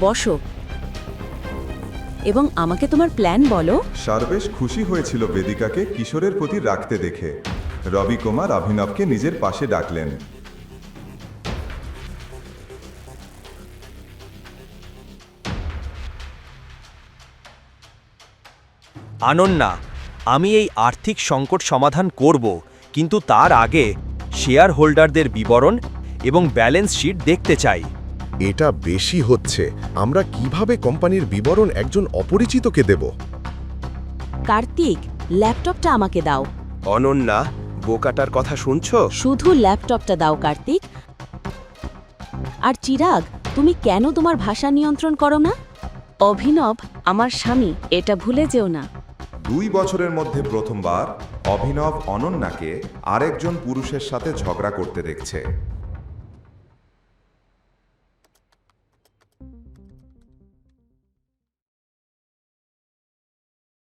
বসো এবং আমাকে তোমার প্ল্যান বলো। সারবেশ খুশি হয়েছিল বেদিকাকে কিশোরের প্রতি রাখতে দেখে। রবি কুমার অভিনবকে নিজের পাশে ডাকলেন। আনন্না, আমি এই আর্থিক সংকট সমাধান করব, কিন্তু তার আগে শেয়ার হোল্ডারদের বিবরণ এবং ব্যালেন্স শিট দেখতে চাই। এটা বেশি হচ্ছে। আমরা কিভাবে কোম্পানির বিবরণ একজন অপরিচিতকে দেব? কার্তিক, ল্যাপটপটা আমাকে দাও। অনন্যা, বোকাটার কথা শুনছো? শুধু ল্যাপটপটা দাও কার্তিক। আর চিরাগ, তুমি কেন তোমার ভাষা নিয়ন্ত্রণ করো না? অভিনব আমার স্বামী, এটা ভুলে যেও না। 2 বছরের মধ্যে প্রথমবার অভিনব অনন্যাকে আরেকজন পুরুষের সাথে ঝগড়া করতে দেখছে।